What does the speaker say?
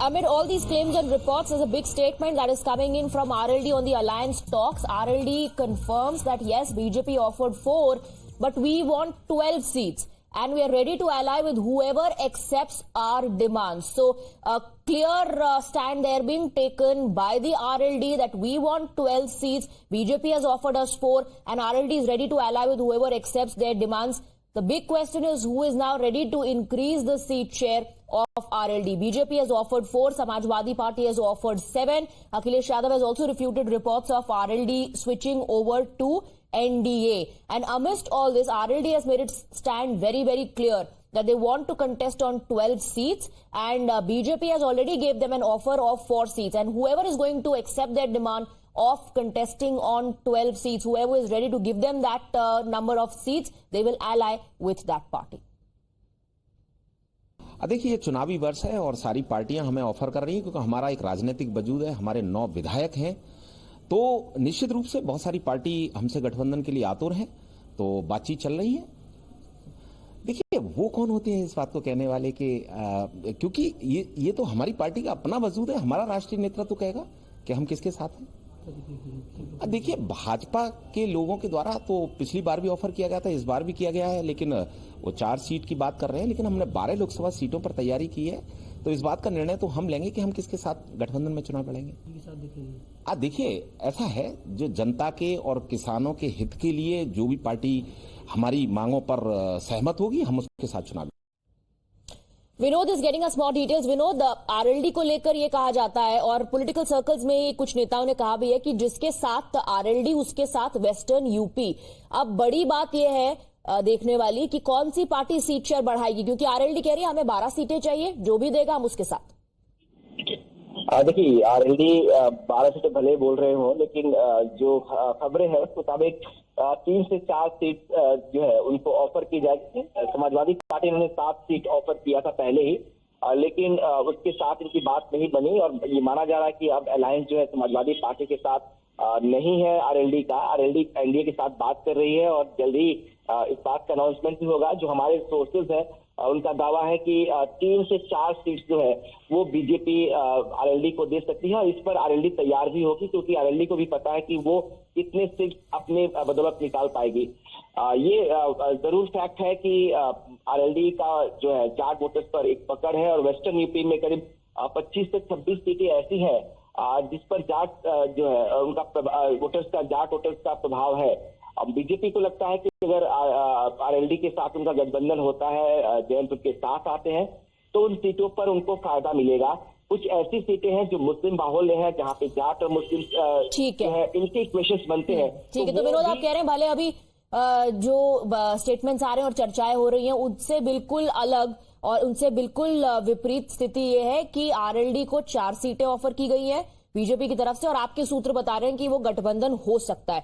Amid all these claims and reports, there's a big statement that is coming in from RLD on the alliance talks. RLD confirms that yes, BJP offered 4, but we want 12 seats. And we are ready to ally with whoever accepts our demands. So a clear stand there being taken by the RLD that we want 12 seats. BJP has offered us 4 and RLD is ready to ally with whoever accepts their demands. The big question is who is now ready to increase the seat share of RLD. BJP has offered 4, Samajwadi Party has offered 7. Akhilesh Yadav has also refuted reports of RLD switching over to NDA. And amidst all this, RLD has made its stand very, very clear that they want to contest on 12 seats and BJP has already gave them an offer of 4 seats. And whoever is going to accept their demand of contesting on 12 seats, whoever is ready to give them that number of seats, they will ally with that party. देखिए, ये चुनावी वर्ष है और सारी पार्टियां हमें offer कर रही हैं क्योंकि हमारा एक राजनीतिक वजूद है, हमारे 9 विधायक हैं, तो निश्चित रूप से बहुत सारी पार्टी हमसे गठबंधन के लिए आतुर हैं, तो बातचीत चल रही है। देखिए, वो कौन होते हैं इस बात को कहने वाले क्योंकि ये तो हमारी पार्टी का अपना वजूद है, हमारा राष्ट्रीय नेतृत्व कहेगा कि हम किसके साथ हैं। देखिए, भाजपा के लोगों के द्वारा तो पिछली बार भी ऑफर किया गया था, इस बार भी किया गया है, लेकिन वो 4 सीट की बात कर रहे हैं, लेकिन हमने 12 लोकसभा सीटों पर तैयारी की है, तो इस बात का निर्णय तो हम लेंगे कि हम किसके साथ गठबंधन में चुनाव लड़ेंगे। देखिए, ऐसा है जो जनता के और किसानों के हित के लिए जो भी पार्टी हमारी मांगों पर सहमत होगी, हम उसके साथ चुनाव। Vinod is getting us more details. Vinod, RLD को लेकर ये कहा जाता है और पॉलिटिकल सर्कल्स में कुछ नेताओं ने कहा भी है कि जिसके साथ आरएलडी उसके साथ वेस्टर्न यूपी। अब बड़ी बात यह है देखने वाली कि कौन सी पार्टी सीट शेयर बढ़ाएगी, क्योंकि आरएलडी कह रही है हमें 12 सीटें चाहिए, जो भी देगा हम उसके साथ। देखिए, आरएलडी 12 सीटें भले बोल रहे हो, लेकिन जो खबरें हैं उस मुताबिक 3 से 4 सीट जो है उनको ऑफर की जाएगी। समाजवादी पार्टी ने 7 सीट ऑफर किया था पहले ही, लेकिन उसके साथ इनकी बात नहीं बनी और ये माना जा रहा है कि अब अलायंस जो है समाजवादी पार्टी के साथ नहीं है आरएलडी का। आरएलडी एनडीए के साथ बात कर रही है और जल्दी इस बात का अनाउंसमेंट भी होगा। जो हमारे सोर्सेज है उनका दावा है कि 3 से 4 सीट्स जो है वो बीजेपी आरएलडी को दे सकती है और इस पर आरएलडी तैयार भी होगी, क्योंकि आरएलडी को भी पता है कि वो कितने सीट्स अपने बदौलत निकाल पाएगी। ये जरूर फैक्ट है कि आरएलडी का जो है जाट वोटर्स पर एक पकड़ है और वेस्टर्न यूपी में करीब 25 से 26 सीटें ऐसी हैं जिस पर जाट जो है उनका वोटर्स का प्रभाव है। अब बीजेपी को लगता है कि अगर आरएलडी के साथ उनका गठबंधन होता है, जयंत के साथ आते हैं, तो उन सीटों पर उनको फायदा मिलेगा। कुछ ऐसी सीटें हैं जो मुस्लिम बाहुल्य है, जहां पे जाट और मुस्लिम इनके इक्वेशंस बनते हैं। ठीक है, तो विनोद आप कह रहे हैं भले अभी जो स्टेटमेंट्स आ रहे हैं और चर्चाएं हो रही हैं उनसे बिल्कुल अलग और उनसे बिल्कुल विपरीत स्थिति ये है कि आरएलडी को 4 सीटें ऑफर की गई हैं बीजेपी की तरफ से और आपके सूत्र बता रहे हैं कि वो गठबंधन हो सकता है।